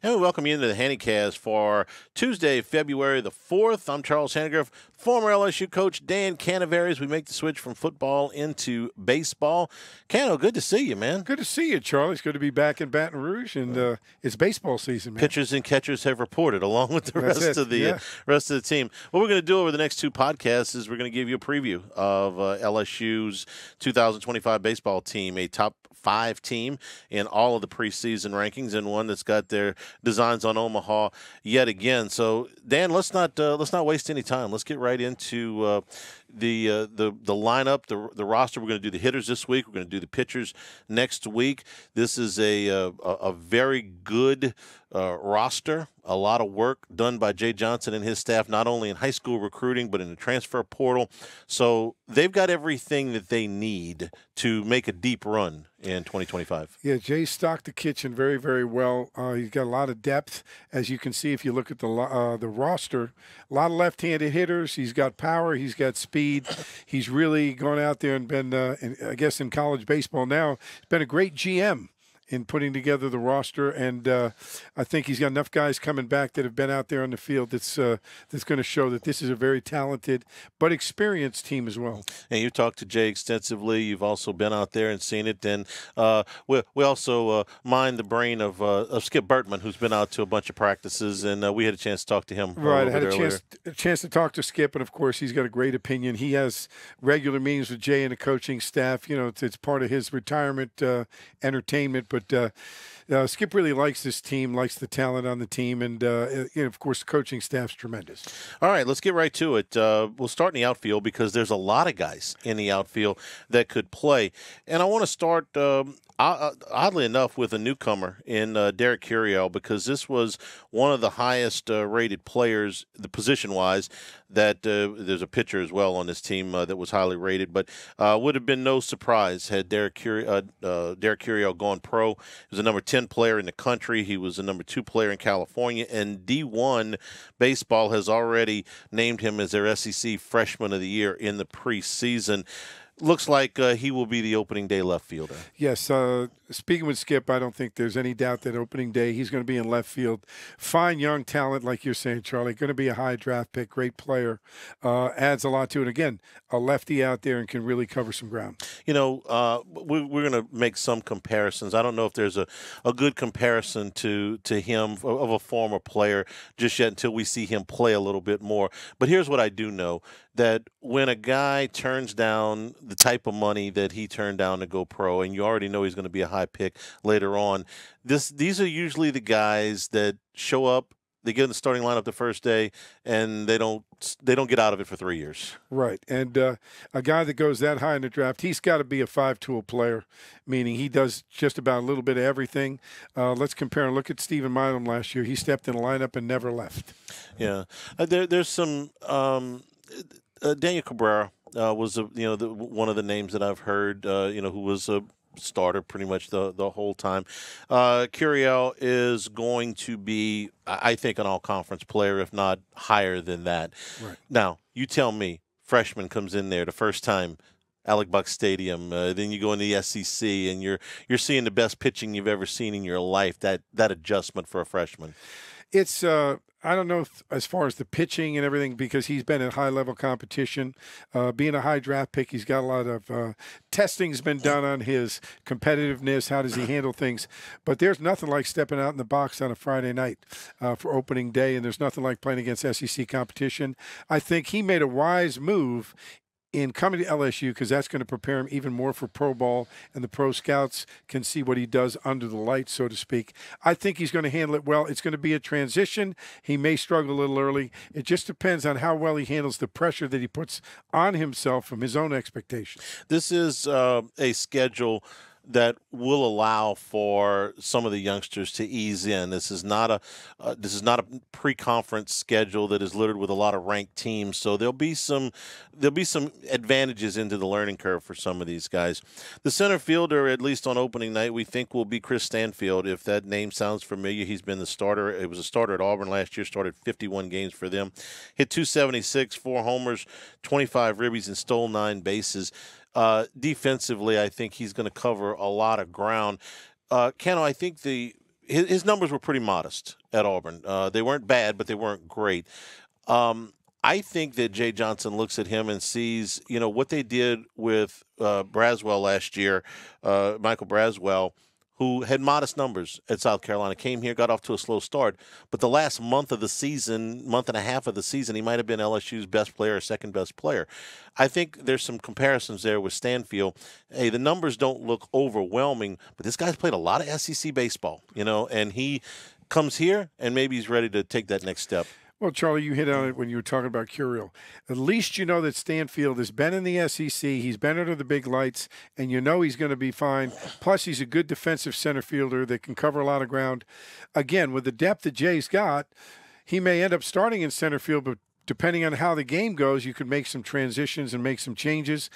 And we welcome you into the Handycast for Tuesday, February the 4th. I'm Charles Hanagriff, former LSU coach Dan Canevari, as we make the switch from football into baseball. Cano, good to see you, man. Good to see you, Charlie. It's good to be back in Baton Rouge, and it's baseball season, man. Pitchers and catchers have reported, along with the rest of the team. What we're going to do over the next two podcasts is we're going to give you a preview of LSU's 2025 baseball team, a top 5 team in all of the preseason rankings, and one that's got their designs on Omaha yet again. So, Dan, let's not waste any time. Let's get right into the lineup, the roster. We're going to do the hitters this week. We're going to do the pitchers next week. This is a very good roster. A lot of work done by Jay Johnson and his staff, not only in high school recruiting but in the transfer portal. So they've got everything that they need to make a deep run in 2025. Yeah, Jay stocked the kitchen very, very well. He's got a lot of depth, as you can see if you look at the roster. A lot of left-handed hitters. He's got power. He's got speed. He's really gone out there and been, I guess, in college baseball now, he's been a great GM in putting together the roster, and I think he's got enough guys coming back that have been out there on the field that's going to show that this is a very talented but experienced team as well. And you talked to Jay extensively. You've also been out there and seen it. And we also mind the brain of Skip Bertman, who's been out to a bunch of practices, and we had a chance to talk to him. Right, I had a chance to talk to Skip, and of course he's got a great opinion. He has regular meetings with Jay and the coaching staff. You know, it's part of his retirement entertainment, but Skip really likes this team, likes the talent on the team, and of course the coaching staff's tremendous. All right, let's get right to it. We'll start in the outfield because there's a lot of guys in the outfield that could play. And I want to start, oddly enough, with a newcomer in Derek Curiel, because this was one of the highest rated players, the position-wise, that there's a pitcher as well on this team that was highly rated, but would have been no surprise had Derek Curiel gone pro. He was a number 10 player in the country. He was a number 2 player in California, and D1 Baseball has already named him as their SEC Freshman of the Year in the preseason. Looks like he will be the opening day left fielder. Yes. Speaking with Skip, I don't think there's any doubt that opening day he's going to be in left field. Fine young talent, like you're saying, Charlie. Going to be a high draft pick, great player. Adds a lot to it. Again, a lefty out there and can really cover some ground. You know, we're going to make some comparisons. I don't know if there's a good comparison to him of a former player just yet until we see him play a little bit more. But here's what I do know, that when a guy turns down the type of money that he turned down to go pro, and you already know he's going to be a high pick later on, these are usually the guys that show up, they get in the starting lineup the first day, and they don't get out of it for 3 years. Right, and a guy that goes that high in the draft, he's got to be a 5-tool player, meaning he does just about a little bit of everything. Let's compare and look at Stephen Milam last year. He stepped in the lineup and never left. Yeah, there's some Daniel Cabrera was one of the names that I've heard, who was a starter pretty much the whole time. Curiel is going to be, I think, an all-conference player, if not higher than that. Right. Now, you tell me, freshman comes in there the first time, Alec Buck Stadium, then you go in the SEC, and you're seeing the best pitching you've ever seen in your life. That adjustment for a freshman. It's I don't know as far as the pitching and everything, because he's been in high-level competition. Being a high draft pick, he's got a lot of testing's been done on his competitiveness. How does he handle things? But there's nothing like stepping out in the box on a Friday night for opening day, and there's nothing like playing against SEC competition. I think he made a wise move in coming to LSU, because that's going to prepare him even more for pro ball, and the pro scouts can see what he does under the lights, so to speak. I think he's going to handle it well. It's going to be a transition. He may struggle a little early. It just depends on how well he handles the pressure that he puts on himself from his own expectations. This is a schedule that will allow for some of the youngsters to ease in. This is not a pre-conference schedule that is littered with a lot of ranked teams. So there'll be some advantages into the learning curve for some of these guys. The center fielder, at least on opening night, we think will be Chris Stanfield. If that name sounds familiar, he's been the starter. It was a starter at Auburn last year. Started 51 games for them. Hit 276, 4 homers, 25 ribbies, and stole 9 bases. Defensively, I think he's going to cover a lot of ground. Keno, I think his numbers were pretty modest at Auburn. They weren't bad, but they weren't great. I think that Jay Johnson looks at him and sees, what they did with Braswell last year, Michael Braswell, who had modest numbers at South Carolina, came here, got off to a slow start. But the last month of the season, month and a half of the season, he might have been LSU's best player or second best player. I think there's some comparisons there with Stanfield. Hey, the numbers don't look overwhelming, but this guy's played a lot of SEC baseball, and he comes here and maybe he's ready to take that next step. Well, Charlie, you hit on it when you were talking about Curiel. At least you know that Stanfield has been in the SEC. He's been under the big lights, and you know he's going to be fine. Plus, he's a good defensive center fielder that can cover a lot of ground. Again, with the depth that Jay's got, he may end up starting in center field, but depending on how the game goes, you could make some transitions and make some changes.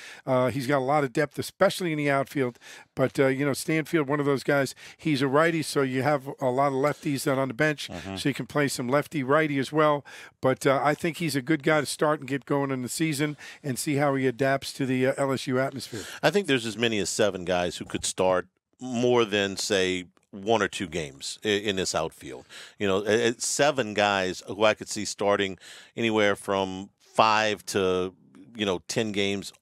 He's got a lot of depth, especially in the outfield. But, Stanfield, one of those guys, he's a righty, so you have a lot of lefties on the bench, so you can play some lefty-righty as well. But I think he's a good guy to start and get going in the season and see how he adapts to the LSU atmosphere. I think there's as many as 7 guys who could start more than, say, 1 or 2 games in this outfield. 7 guys who I could see starting anywhere from 5 to 10 games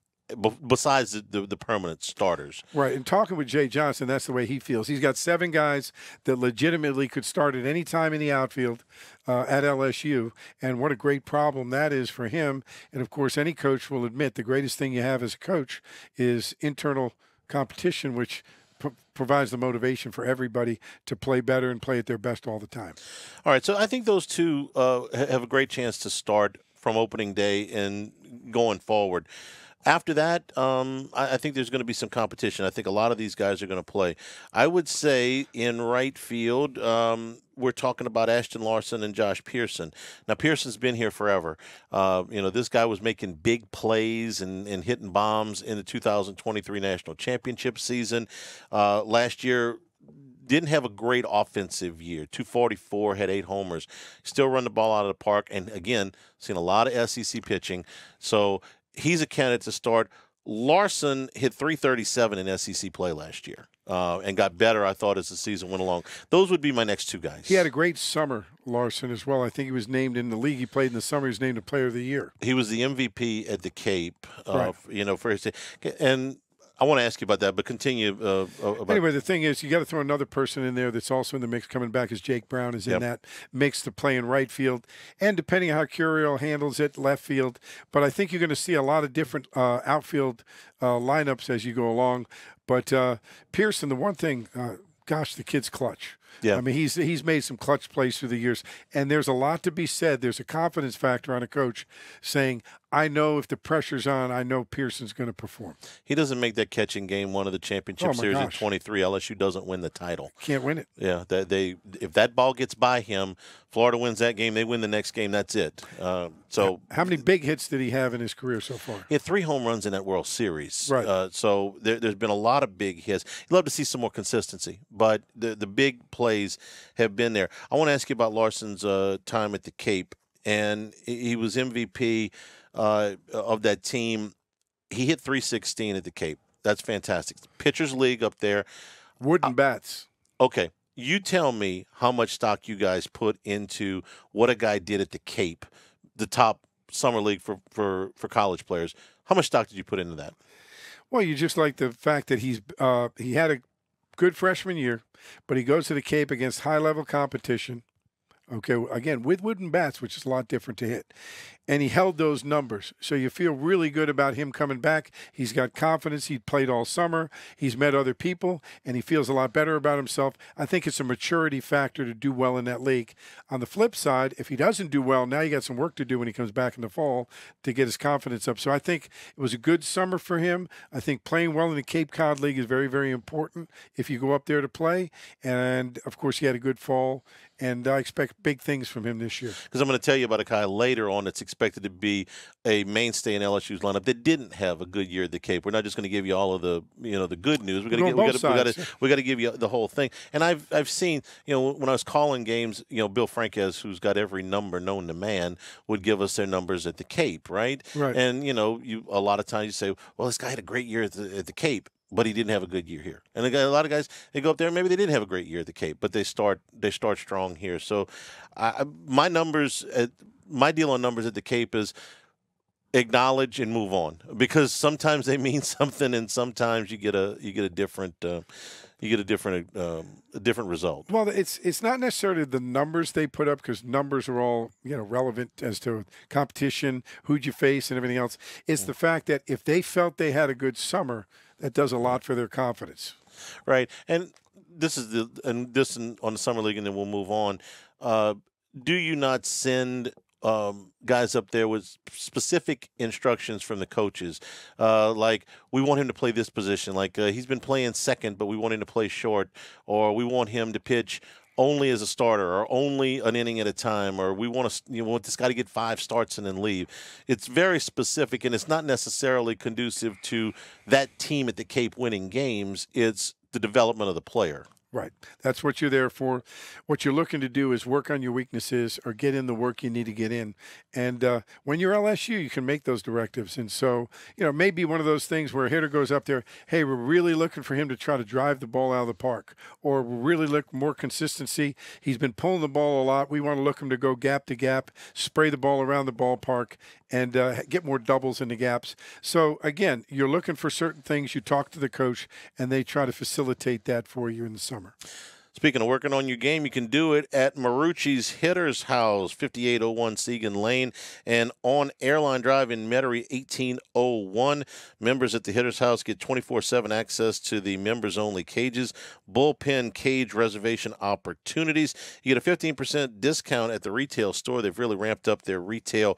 besides the permanent starters. Right, and talking with Jay Johnson, that's the way he feels. He's got 7 guys that legitimately could start at any time in the outfield at LSU, and what a great problem that is for him. And, of course, any coach will admit the greatest thing you have as a coach is internal competition, which provides the motivation for everybody to play better and play at their best all the time. All right, so I think those 2 have a great chance to start from opening day and going forward. After that, I think there's going to be some competition. I think a lot of these guys are going to play. I would say in right field, we're talking about Ashton Larson and Josh Pearson. Now, Pearson's been here forever. This guy was making big plays and hitting bombs in the 2023 National Championship season. Last year, didn't have a great offensive year. 244, had 8 homers. Still run the ball out of the park. And, again, seen a lot of SEC pitching. So he's a candidate to start. Larson hit 337 in SEC play last year and got better, I thought, as the season went along. Those would be my next 2 guys. He had a great summer, Larson, as well. I think he was named in the league. He played in the summer. He was named a Player of the Year. He was the MVP at the Cape, right. For his – and I want to ask you about that, but continue. Anyway, the thing is, you got to throw another person in there that's also in the mix coming back, as Jake Brown is in that mix to play in right field. And depending on how Curiel handles it, left field. But I think you're going to see a lot of different outfield lineups as you go along. But Pearson, the one thing, gosh, the kid's clutch. Yeah. I mean, he's made some clutch plays through the years, and there's a lot to be said. There's a confidence factor on a coach saying, I know if the pressure's on, I know Pearson's going to perform. He doesn't make that catching game one of the championship series in 23. LSU doesn't win the title. Can't win it. Yeah, if that ball gets by him, Florida wins that game, they win the next game, that's it. So how many big hits did he have in his career so far? He had 3 home runs in that World Series. Right. So there's been a lot of big hits. You'd love to see some more consistency, but the big plays have been there. I want to ask you about Larson's time at the Cape, and he was MVP of that team. He hit 316 at the Cape. That's fantastic. Pitchers League up there. Wooden bats. Okay. You tell me how much stock you guys put into what a guy did at the Cape, the top summer league for college players. How much stock did you put into that? Well, you just like the fact that he had a good freshman year, but he goes to the Cape against high-level competition. Okay, again, with wooden bats, which is a lot different to hit. And he held those numbers. So you feel really good about him coming back. He's got confidence. He played all summer. He's met other people, and he feels a lot better about himself. I think it's a maturity factor to do well in that league. On the flip side, if he doesn't do well, now you got some work to do when he comes back in the fall to get his confidence up. So I think it was a good summer for him. I think playing well in the Cape Cod League is very, very important if you go up there to play. And, of course, he had a good fall. And I expect big things from him this year. Because I'm going to tell you about a guy later on that's expected to be a mainstay in LSU's lineup that didn't have a good year at the Cape. We're not just going to give you all of the the good news. We got to give you the whole thing. And I've seen when I was calling games, Bill Franquez, who's got every number known to man, would give us their numbers at the Cape, right? Right. And a lot of times you say, well, this guy had a great year at the Cape. but he didn't have a good year here. And a lot of guys, they go up there, maybe they didn't have a great year at the Cape, but they start strong here. So my deal on numbers at the Cape is acknowledge and move on, because sometimes they mean something, and sometimes you get a different different result. Well, it's not necessarily the numbers they put up, because numbers are all relevant as to competition, who'd you face, and everything else. It's the fact that if they felt they had a good summer, that does a lot for their confidence. Right, and this is on the summer league, and then we'll move on. Do you not send guys up there with specific instructions from the coaches, like we want him to play this position, like he's been playing second, but we want him to play short, or we want him to pitch only as a starter, or only an inning at a time, or we want this guy to get 5 starts and then leave. It's very specific, and it's not necessarily conducive to that team at the Cape winning games. It's the development of the player. Right. That's what you're there for. What you're looking to do is work on your weaknesses, or get in the work you need to get in. And when you're LSU, you can make those directives. And so, maybe one of those things where a hitter goes up there, hey, we're really looking for him to try to drive the ball out of the park, or we're really looking more consistency. He's been pulling the ball a lot. We want to look him to go gap to gap, spray the ball around the ballpark, and get more doubles in the gaps. So, again, you're looking for certain things. You talk to the coach, and they try to facilitate that for you in the summer. Speaking of working on your game, you can do it at Marucci's Hitter's House, 5801 Segan Lane, and on Airline Drive in Metairie, 1801. Members at the Hitter's House get 24/7 access to the members-only cages, bullpen cage reservation opportunities. You get a 15% discount at the retail store. They've really ramped up their retail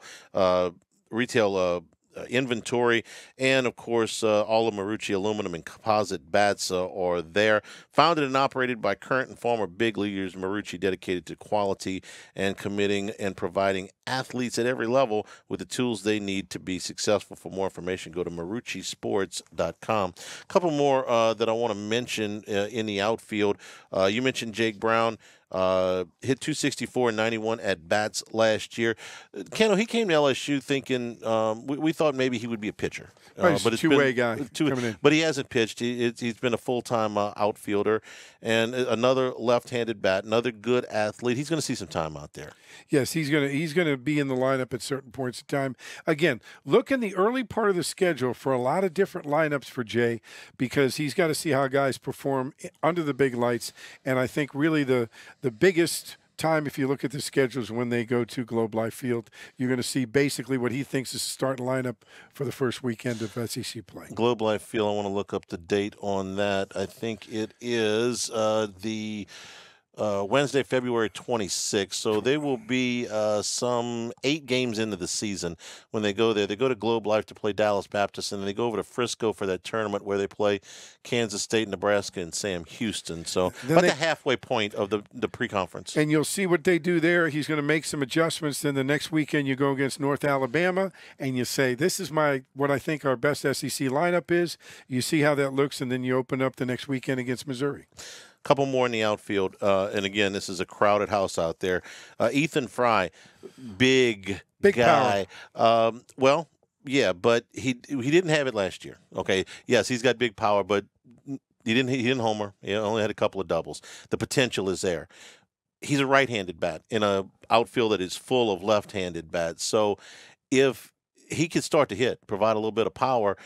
inventory, and of course all of Marucci aluminum and composite bats are there. Founded and operated by current and former big leaguers, Marucci dedicated to quality and committing and providing athletes at every level with the tools they need to be successful. For more information, go to maruccisports.com. A couple more that I want to mention in the outfield. You mentioned Jake Brown. Hit 264 and 91 at bats last year. Cano, he came to LSU thinking we thought maybe he would be a pitcher, but it's a two-way guy coming in. But he hasn't pitched. He's been a full-time outfielder, and another left-handed bat, another good athlete. He's going to see some time out there. Yes, he's going to be in the lineup at certain points in time. Again, look in the early part of the schedule for a lot of different lineups for Jay, because he's got to see how guys perform under the big lights. And I think really the biggest time, if you look at the schedules, when they go to Globe Life Field, you're going to see basically what he thinks is the starting lineup for the first weekend of SEC play. Globe Life Field, I want to look up the date on that. I think it is the Wednesday, February 26th. So they will be some 8 games into the season when they go there. They go to Globe Life to play Dallas Baptist, and then they go over to Frisco for that tournament where they play Kansas State, Nebraska, and Sam Houston. So about the halfway point of the pre-conference. And you'll see what they do there. He's going to make some adjustments. Then the next weekend you go against North Alabama, and you say, this is what I think our best SEC lineup is. You see how that looks, and then you open up the next weekend against Missouri. Couple more in the outfield, and again, this is a crowded house out there. Ethan Fry, big guy. Well, yeah, but he didn't have it last year. Okay, yes, he's got big power, but he didn't homer. He only had a couple of doubles. The potential is there. He's a right-handed bat in a outfield that is full of left-handed bats. So if he can start to hit, provide a little bit of power,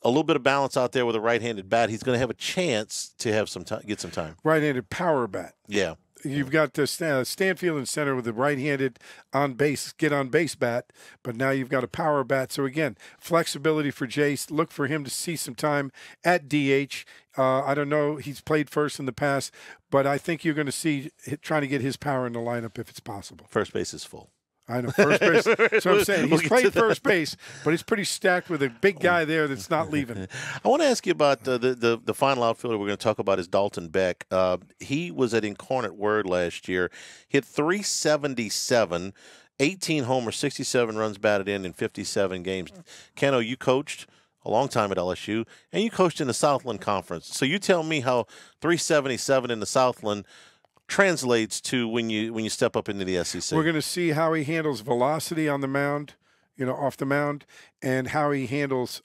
a little bit of balance out there with a right-handed bat, he's going to have a chance to have some time, get some time. Right-handed power bat. Yeah. You've got Stanfield in center with a right-handed get-on-base bat, but now you've got a power bat. So, again, flexibility for Jace. Look for him to see some time at DH. I don't know. He's played first in the past, but I think you're going to see trying to get his power in the lineup if it's possible. First base is full. I know, first base. So I'm saying he's played first base, but he's pretty stacked with a big guy there that's not leaving. I want to ask you about the final outfielder we're going to talk about is Dalton Beck. He was at Incarnate Word last year, hit 377, 18 homers, 67 runs batted in 57 games. Cano, you coached a long time at LSU, and you coached in the Southland Conference. So you tell me how 377 in the Southland translates to when you step up into the SEC. We're going to see how he handles velocity on the mound, off the mound, and how he handles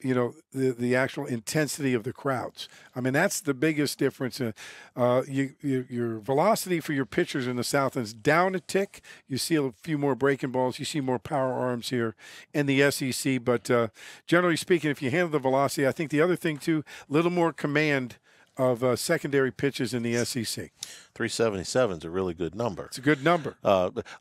the actual intensity of the crowds. I mean, that's the biggest difference. Your velocity for your pitchers in the South is down a tick. You see a few more breaking balls. You see more power arms here in the SEC. But generally speaking, if you handle the velocity, I think the other thing, too, a little more command of secondary pitches in the SEC. 377 is a really good number. It's a good number.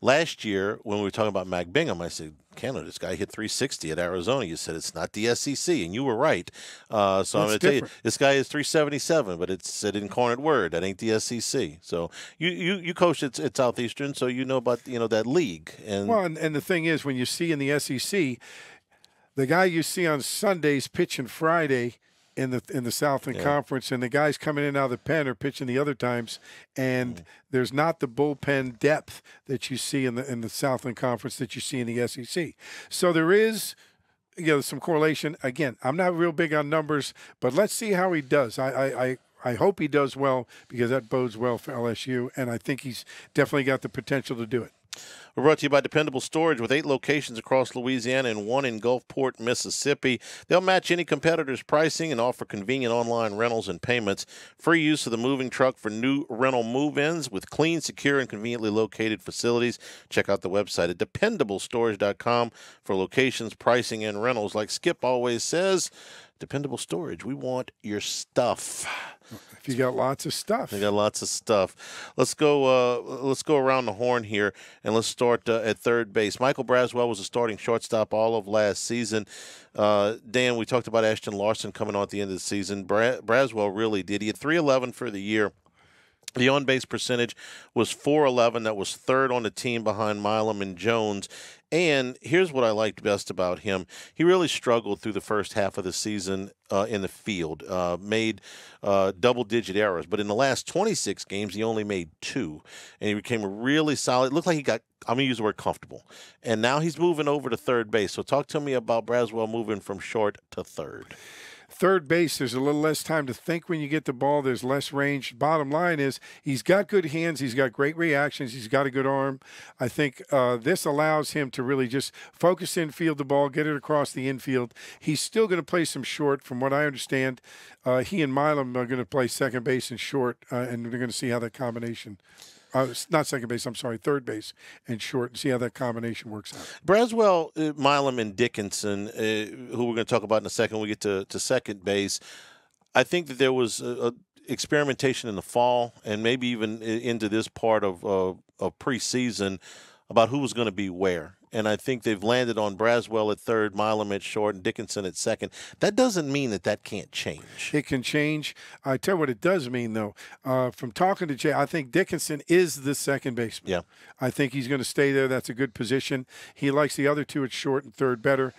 Last year, when we were talking about Mac Bingham, I said, Canada, this guy hit 360 at Arizona. You said it's not the SEC, and you were right. So I'm going to tell you, this guy is 377, but it's said in cornered word. That ain't the SEC. So you coached at Southeastern, so you know about that league. And the thing is, when you see in the SEC, the guy you see on Sundays pitching Friday in the Southland Conference, and the guys coming in and out of the pen are pitching the other times, and there's not the bullpen depth that you see in the Southland Conference that you see in the SEC. So there is some correlation. Again, I'm not real big on numbers, but let's see how he does. I hope he does well, because that bodes well for LSU, and I think he's definitely got the potential to do it. We're brought to you by Dependable Storage, with 8 locations across Louisiana and 1 in Gulfport, Mississippi. They'll match any competitor's pricing and offer convenient online rentals and payments. Free use of the moving truck for new rental move-ins with clean, secure, and conveniently located facilities. Check out the website at dependablestorage.com for locations, pricing, and rentals. Like Skip always says, Dependable Storage, we want your stuff. If you got lots of stuff. They got lots of stuff. Let's go around the horn here, and let's start at third base. Michael Braswell was a starting shortstop all of last season. Dan, we talked about Ashton Larson coming on at the end of the season. Braswell really did. He had .311 for the year. The on-base percentage was .411. That was third on the team behind Milam and Jones. And here's what I liked best about him. He really struggled through the first half of the season in the field, made double-digit errors. But in the last 26 games, he only made 2. And he became really solid. It looked like he got, I'm going to use the word comfortable. And now he's moving over to third base. So talk to me about Braswell moving from short to third. Third base, there's a little less time to think when you get the ball. There's less range. Bottom line is he's got good hands. He's got great reactions. He's got a good arm. I think this allows him to really just focus in, field the ball, get it across the infield. He's still going to play some short, from what I understand. He and Milam are going to play second base and short, and we're going to see how that combination not second base, I'm sorry, third base and short, and see how that combination works out. Braswell, Milam, and Dickinson, who we're going to talk about in a second when we get to second base, I think that there was experimentation in the fall and maybe even into this part of preseason about who was going to be where. And I think they've landed on Braswell at third, Milam at short, and Dickinson at second. That doesn't mean that can't change. It can change. I tell you what it does mean, though. From talking to Jay, I think Dickinson is the second baseman. Yeah. I think he's going to stay there. That's a good position. He likes the other two at short and third better.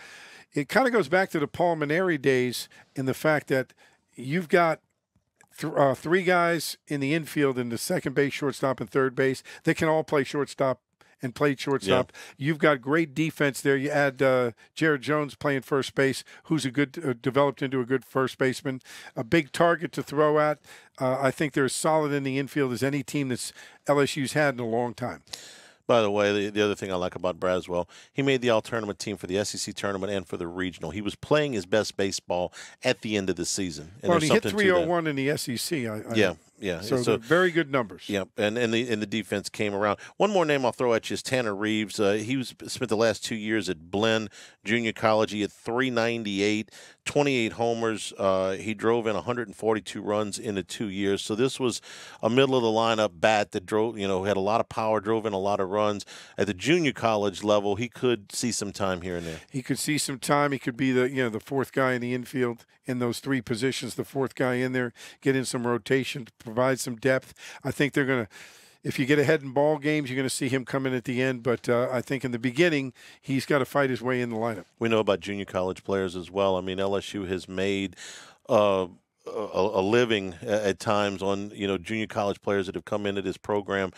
It kind of goes back to the Paul Maneri days in the fact that you've got three guys in the infield in the second base, shortstop, and third base. They can all play shortstop and played shortstop. Yeah. You've got great defense there. You add Jared Jones playing first base, who's a good developed into a good first baseman. A big target to throw at. I think they're as solid in the infield as any team that's LSU's had in a long time. By the way, the other thing I like about Braswell, he made the all-tournament team for the SEC tournament and for the regional. He was playing his best baseball at the end of the season. And well, he hit 301 in the SEC. Yeah. So very good numbers. Yeah, and the defense came around. One more name I'll throw at you is Tanner Reeves. He spent the last 2 years at Blinn Junior College. He had 398, 28 homers. He drove in 142 runs in the 2 years. So this was a middle-of-the-lineup bat that drove, had a lot of power, drove in a lot of runs. At the junior college level, he could see some time here and there. He could see some time. He could be the fourth guy in the infield in those three positions, the fourth guy in there, get in some rotation, provide some depth. I think they're going to, if you get ahead in ball games, you're going to see him come in at the end. But I think in the beginning, he's got to fight his way in the lineup. We know about junior college players as well. I mean, LSU has made a living at times on, junior college players that have come into this program.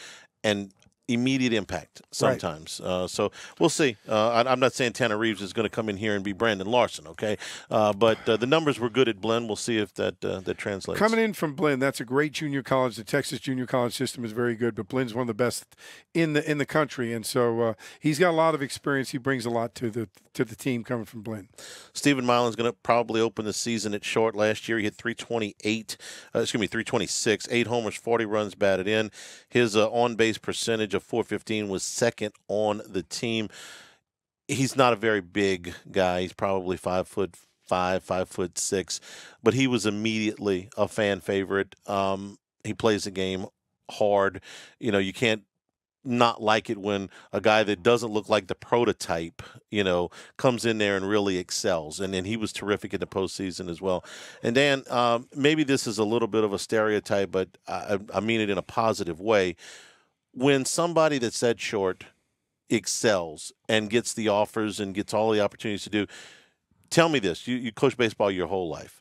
And immediate impact sometimes. Right. So we'll see. I'm not saying Tanner Reeves is going to come in here and be Brandon Larson, okay? But the numbers were good at Blinn. We'll see if that translates. Coming in from Blinn, that's a great junior college. The Texas junior college system is very good, but Blinn's one of the best in the country, and so he's got a lot of experience. He brings a lot to the team coming from Blinn. Stephen Milan's going to probably open the season at short. Last year he hit 326, 8 homers, 40 runs batted in. His on-base percentage of .415 was second on the team. He's not a very big guy. He's probably 5'5", 5'6", but he was immediately a fan favorite. He plays the game hard. You know, you can't not like it when a guy that doesn't look like the prototype, you know, comes in there and really excels. And then he was terrific in the postseason as well. And Dan, maybe this is a little bit of a stereotype, but I mean it in a positive way. When somebody that's that short excels and gets the offers and gets all the opportunities to do, tell me this, you coach baseball your whole life.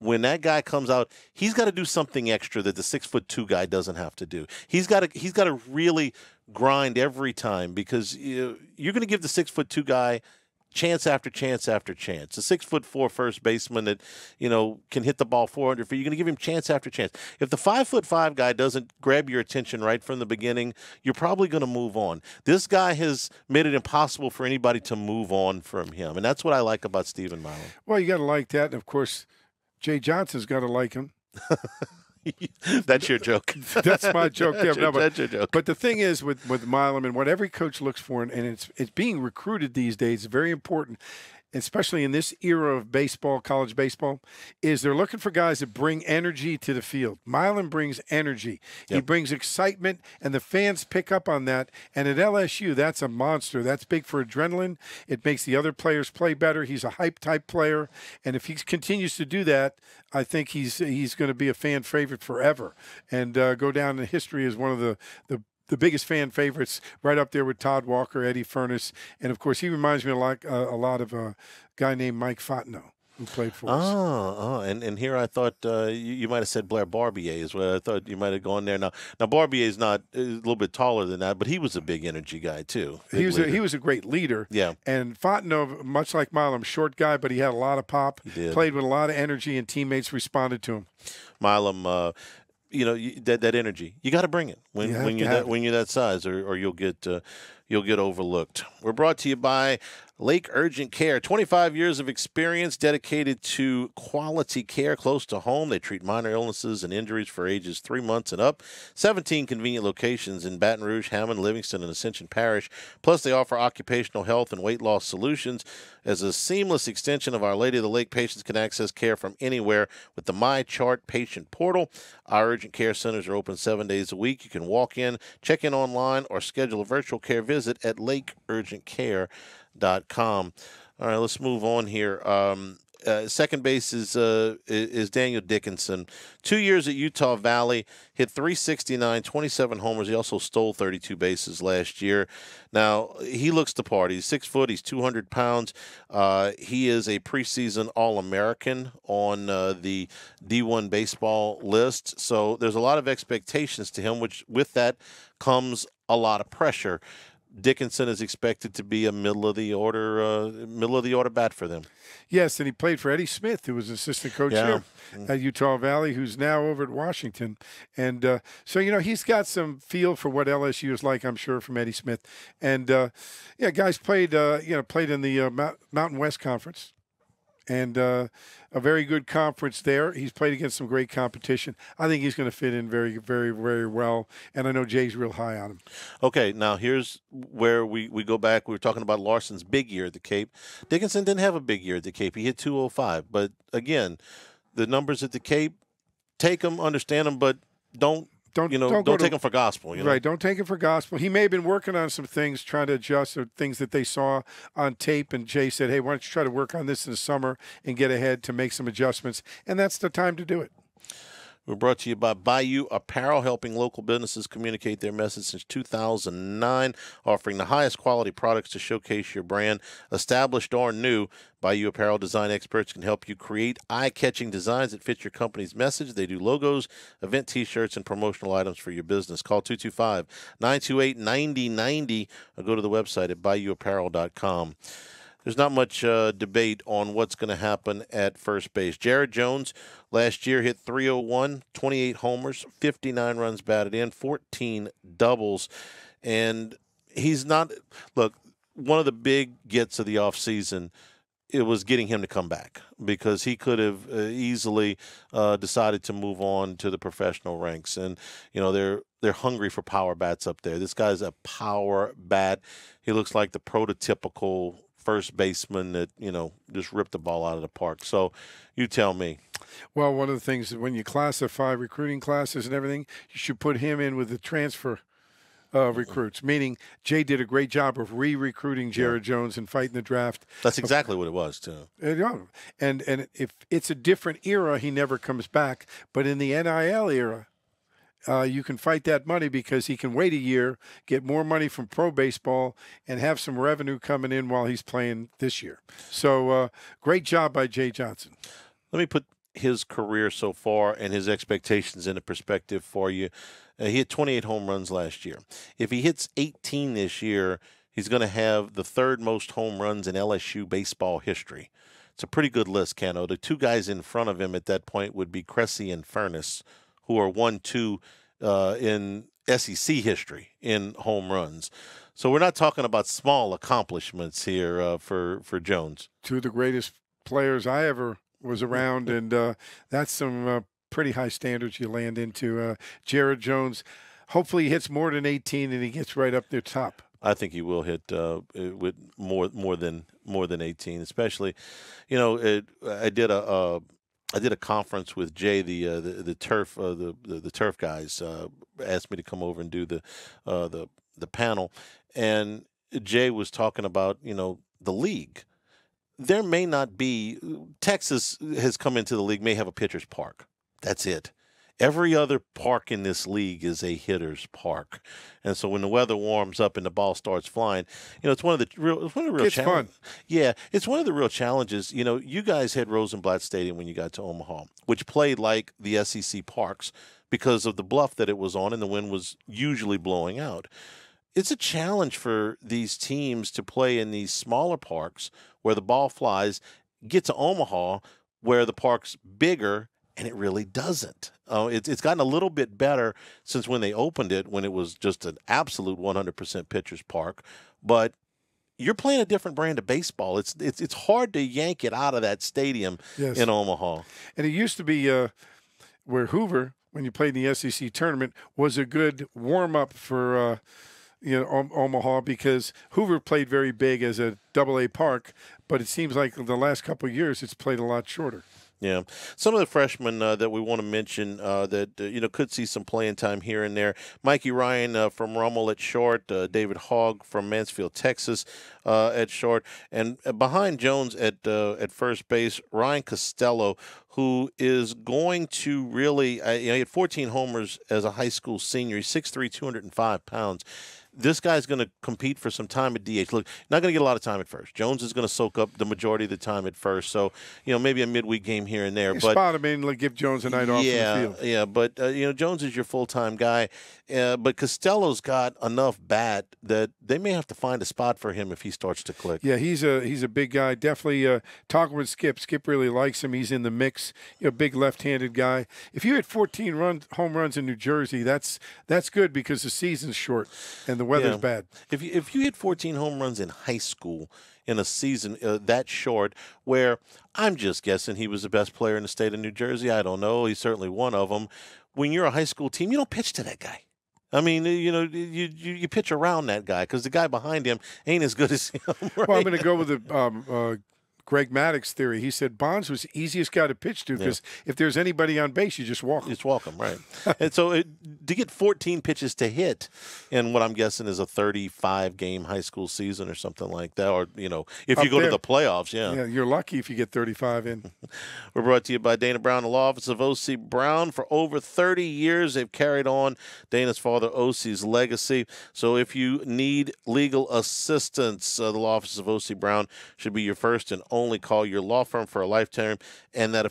When that guy comes out, he's got to do something extra that the 6'2" guy doesn't have to do. He's got to really grind every time, because you're going to give the 6'2" guy chance after chance after chance. A 6'4" first baseman that, you know, can hit the ball 400 feet, you're going to give him chance after chance. If the 5'5" guy doesn't grab your attention right from the beginning, you're probably going to move on. This guy has made it impossible for anybody to move on from him, and that's what I like about Stephen Milan. Well, you got to like that, and of course, Jay Johnson's got to like him. That's your joke. That's my joke. That's your joke. But the thing is with Milan, and what every coach looks for, and it's being recruited these days, very important, especially in this era of baseball, college baseball, is they're looking for guys that bring energy to the field. Milan brings energy. Yep. He brings excitement, and the fans pick up on that. And at LSU, that's a monster. That's big for adrenaline. It makes the other players play better. He's a hype-type player. And if he continues to do that, I think he's going to be a fan favorite forever and go down in history as one of the biggest fan favorites, right up there with Todd Walker, Eddie Furness, and of course he reminds me a lot of a guy named Mike Fontenot, who played for us. And here I thought you might have said Blair Barbier is what I thought you might have gone there. Now Barbier's not a little bit taller than that, but he was a big energy guy too. He was a great leader. Yeah. And Fontenot, much like Milam, short guy, but he had a lot of pop. He did. Played with a lot of energy, and teammates responded to him. Milam, you know, that energy, you got to bring it when you're that size, or you'll get overlooked. We're brought to you by Lake Urgent Care. 25 years of experience dedicated to quality care close to home. They treat minor illnesses and injuries for ages 3 months and up. 17 convenient locations in Baton Rouge, Hammond, Livingston, and Ascension Parish. Plus, they offer occupational health and weight loss solutions. As a seamless extension of Our Lady of the Lake, patients can access care from anywhere with the MyChart patient portal. Our urgent care centers are open 7 days a week. You can walk in, check in online, or schedule a virtual care visit at lakeurgentcare.com. All right, let's move on here. Second base is Daniel Dickinson. 2 years at Utah Valley, hit .369, 27 homers. He also stole 32 bases last year. Now, he looks the part. He's 6 foot. He's 200 pounds. He is a preseason All-American on the D1 baseball list. So there's a lot of expectations to him, which with that comes a lot of pressure. Dickinson is expected to be a middle of the order bat for them. Yes, and he played for Eddie Smith, who was assistant coach here at Utah Valley, who's now over at Washington. And so, you know, he's got some feel for what LSU is like, I'm sure, from Eddie Smith. And guys played in the Mountain West Conference. And a very good conference there. He's played against some great competition. I think he's going to fit in very, very, very well. And I know Jay's real high on him. Okay, now here's where we go back. We were talking about Larson's big year at the Cape. Dickinson didn't have a big year at the Cape. He hit .205. But, again, the numbers at the Cape, take them, understand them, but don't take them for gospel. You know? Right, don't take it for gospel. He may have been working on some things, trying to adjust things that they saw on tape, and Jay said, hey, why don't you try to work on this in the summer and get ahead to make some adjustments, and that's the time to do it. We're brought to you by Bayou Apparel, helping local businesses communicate their message since 2009, offering the highest quality products to showcase your brand. Established or new, Bayou Apparel design experts can help you create eye-catching designs that fit your company's message. They do logos, event T-shirts, and promotional items for your business. Call 225-928-9090 or go to the website at bayouapparel.com. There's not much debate on what's going to happen at first base. Jared Jones last year hit .301, 28 homers, 59 runs batted in, 14 doubles. And he's not – look, one of the big gets of the offseason, it was getting him to come back because he could have easily decided to move on to the professional ranks. And, you know, they're hungry for power bats up there. This guy's a power bat. He looks like the prototypical – first baseman that, you know, just ripped the ball out of the park. So you tell me. Well, one of the things that when you classify recruiting classes and everything, you should put him in with the transfer recruits, meaning Jay did a great job of re-recruiting Jared Jones and fighting the draft. That's exactly what it was, too. And if it's a different era, he never comes back. But in the NIL era, you can fight that money because he can wait a year, get more money from pro baseball, and have some revenue coming in while he's playing this year. So great job by Jay Johnson. Let me put his career so far and his expectations into perspective for you. He hit 28 home runs last year. If he hits 18 this year, he's going to have the third most home runs in LSU baseball history. It's a pretty good list, Cano. The two guys in front of him at that point would be Cressy and Furness, who are 1-2 in SEC history in home runs. So we're not talking about small accomplishments here for Jones. Two of the greatest players I ever was around, and that's some pretty high standards you land into. Jared Jones, hopefully he hits more than 18 and he gets right up there top. I think he will hit with more than 18, especially, you know, I did a conference with Jay, the turf guys asked me to come over and do the panel, and Jay was talking about, you know, the league. There may not be – Texas has come into the league, may have a pitcher's park. That's it. Every other park in this league is a hitter's park. And so when the weather warms up and the ball starts flying, you know, it's one of the real challenges. It's fun. Yeah, it's one of the real challenges. You know, you guys had Rosenblatt Stadium when you got to Omaha, which played like the SEC parks because of the bluff that it was on and the wind was usually blowing out. It's a challenge for these teams to play in these smaller parks where the ball flies, get to Omaha where the park's bigger, and it really doesn't. It's gotten a little bit better since when they opened it, when it was just an absolute 100% pitcher's park. But you're playing a different brand of baseball. It's hard to yank it out of that stadium in Omaha. And it used to be where Hoover, when you played in the SEC tournament, was a good warm-up for Omaha, because Hoover played very big as a AA park, but it seems like the last couple of years it's played a lot shorter. Yeah. Some of the freshmen that we want to mention that, could see some playing time here and there. Mikey Ryan from Rummel at short, David Hogg from Mansfield, Texas at short. And behind Jones at first base, Ryan Costello, who is going to really he had 14 homers as a high school senior. He's 6'3", 205 pounds. This guy's going to compete for some time at DH. Look, not going to get a lot of time at first. Jones is going to soak up the majority of the time at first. So, maybe a midweek game here and there. But spot him in, give Jones a night off in the field. Yeah, but, Jones is your full-time guy. But Costello's got enough bat that they may have to find a spot for him if he starts to click. Yeah, he's a big guy. Definitely talking with Skip. Skip really likes him. He's in the mix. Big left-handed guy. If you hit 14 home runs in New Jersey, that's good because the season's short and the weather's bad. If you hit 14 home runs in high school in a season that short, where I'm just guessing he was the best player in the state of New Jersey, I don't know. He's certainly one of them. When you're a high school team, you don't pitch to that guy. I mean, you pitch around that guy because the guy behind him ain't as good as him. Right? Well, I'm going to go with Greg Maddox's theory. He said Bonds was the easiest guy to pitch to because if there's anybody on base, you just walk him. Just walk him, right. And so to get 14 pitches to hit in what I'm guessing is a 35-game high school season or something like that, or, if you go to the playoffs, Yeah, you're lucky if you get 35 in. We're brought to you by Dana Brown, the law office of O.C. Brown. For over 30 years, they've carried on Dana's father, O.C.'s legacy. So if you need legal assistance, the law office of O.C. Brown should be your first and only call. Your law firm for a lifetime, and that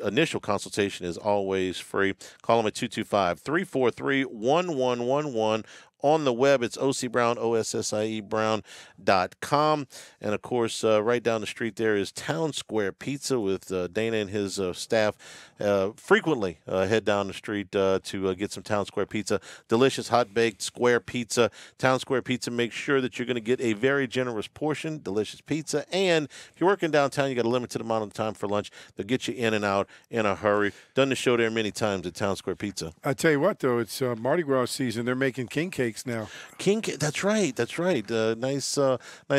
initial consultation is always free. Call them at 225-343-1111. On the web, it's OCBrown, O-S-S-I-E Brown.com. And, of course, right down the street there is Town Square Pizza with Dana and his staff. Frequently head down the street to get some Town Square Pizza. Delicious hot-baked square pizza. Town Square Pizza makes sure that you're going to get a very generous portion, delicious pizza. And if you're working downtown, you got a limited amount of time for lunch. They'll get you in and out in a hurry. Done the show there many times at Town Square Pizza. I tell you what, though, it's Mardi Gras season. They're making king cakes now. That's right. Nice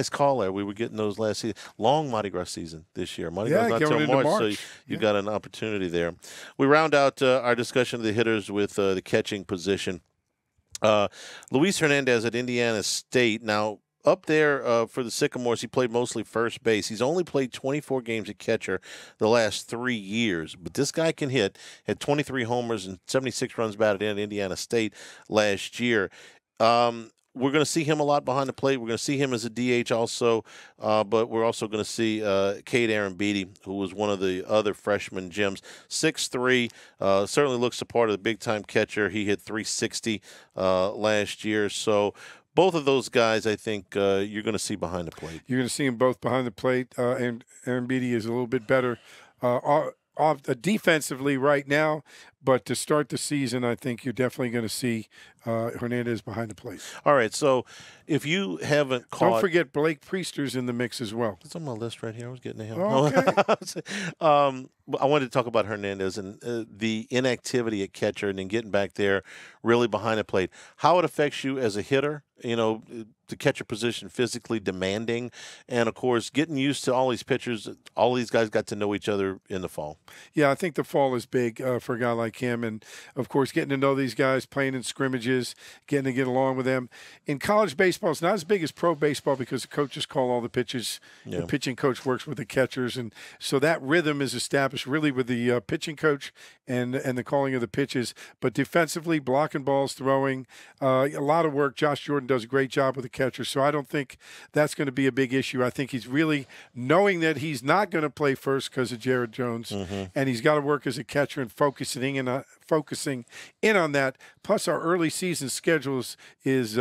call there. We were getting those last season. Long Mardi Gras season this year. Mardi Gras not until March, so you got an opportunity there. We round out our discussion of the hitters with the catching position. Luis Hernandez at Indiana State. Now, up there for the Sycamores, he played mostly first base. He's only played 24 games at catcher the last 3 years. But this guy can hit. Had 23 homers and 76 runs batted in at Indiana State last year. We're going to see him a lot behind the plate. We're going to see him as a DH also, but we're also going to see Cade Arambidi, who was one of the other freshman gems. 6'3", certainly looks the part of the big-time catcher. He hit .360 last year. So both of those guys, I think, you're going to see behind the plate. You're going to see them both behind the plate, and Arambidi is a little bit better defensively right now, but to start the season, I think you're definitely going to see Hernandez behind the plate. All right, so if you haven't caught... Don't forget Blake Priester's in the mix as well. It's on my list right here. I was getting to him. Okay. I wanted to talk about Hernandez and the inactivity at catcher and then getting back there really behind the plate. How it affects you as a hitter, the catcher position, physically demanding, and, of course, getting used to all these pitchers. All these guys got to know each other in the fall. Yeah, I think the fall is big for a guy like him. And, of course, getting to know these guys, playing in scrimmages, getting to get along with them. In college baseball, it's not as big as pro baseball because the coaches call all the pitches. Yeah. The pitching coach works with the catchers. And so that rhythm is established really with the pitching coach and the calling of the pitches. But defensively, blocking balls, throwing, a lot of work. Josh Jordan does a great job with the catcher. So I don't think that's going to be a big issue. I think he's really knowing that he's not going to play first because of Jared Jones, and he's got to work as a catcher and focusing in on that. Plus, our early season schedules is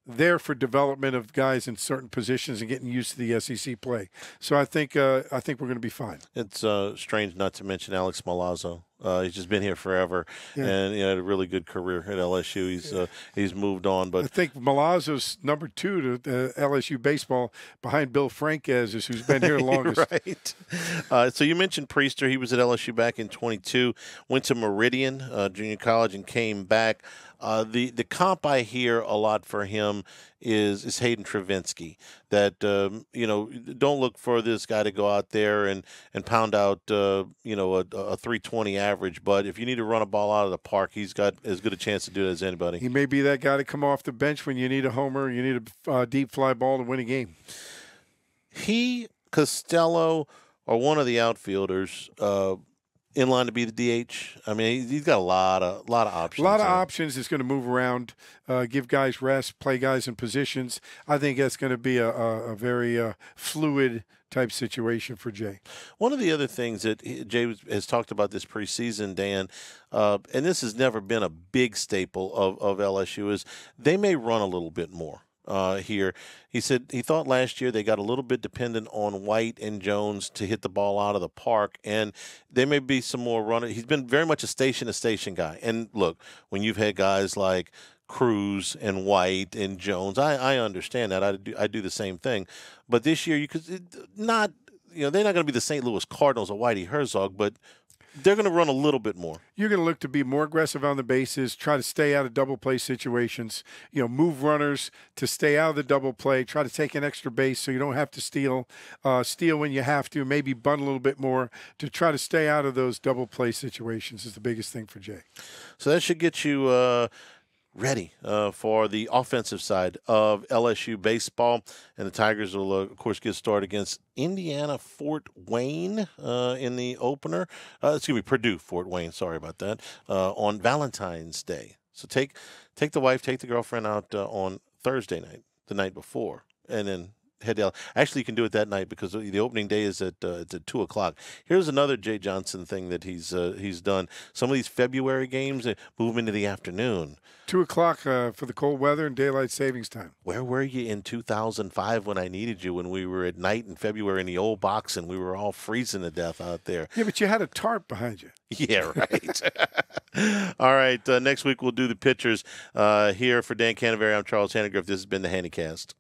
there for development of guys in certain positions and getting used to the SEC play. So I think we're going to be fine. It's strange not to mention Alex Malazzo. He's just been here forever, and had a really good career at LSU. He's moved on, but I think Malazzo's number 2 to LSU baseball behind Bill Franquez, who's been here the longest. Right. So you mentioned Priester. He was at LSU back in 22. Went to Meridian Junior College and came back. The comp I hear a lot for him is Hayden Travinski. That don't look for this guy to go out there and pound out a 320 average, but if you need to run a ball out of the park, he's got as good a chance to do it as anybody. He may be that guy to come off the bench when you need a homer, you need a deep fly ball to win a game. He, Costello, are one of the outfielders in line to be the DH. I mean, he's got a lot of options. A lot of options. It's going to move around, give guys rest, play guys in positions. I think that's going to be a very fluid type situation for Jay. One of the other things that Jay has talked about this preseason, Dan, and this has never been a big staple of LSU, is they may run a little bit more. Here. He said he thought last year they got a little bit dependent on White and Jones to hit the ball out of the park, and there may be some more running. He's been very much a station-to-station guy. And, look, when you've had guys like Cruz and White and Jones, I understand that. I do the same thing. But this year, they're not going to be the St. Louis Cardinals or Whitey Herzog, but They're going to run a little bit more. You're going to look to be more aggressive on the bases, try to stay out of double play situations, move runners to stay out of the double play, try to take an extra base so you don't have to steal when you have to, maybe bunt a little bit more to try to stay out of those double play situations is the biggest thing for Jay. So that should get you ready for the offensive side of LSU baseball. And the Tigers will, of course, get started against Indiana Fort Wayne in the opener. Excuse me, Purdue Fort Wayne. Sorry about that. On Valentine's Day. So take the wife, take the girlfriend out on Thursday night, the night before, and then head to Actually, you can do it that night because the opening day is at 2:00. Here's another Jay Johnson thing that he's done. Some of these February games move into the afternoon. 2:00 for the cold weather and daylight savings time. Where were you in 2005 when I needed you? When we were at night in February in the old box and we were all freezing to death out there. Yeah, but you had a tarp behind you. Yeah, right. All right. Next week we'll do the pitchers here for Dan Canevari. I'm Charles Hanagriff. This has been the Handycast.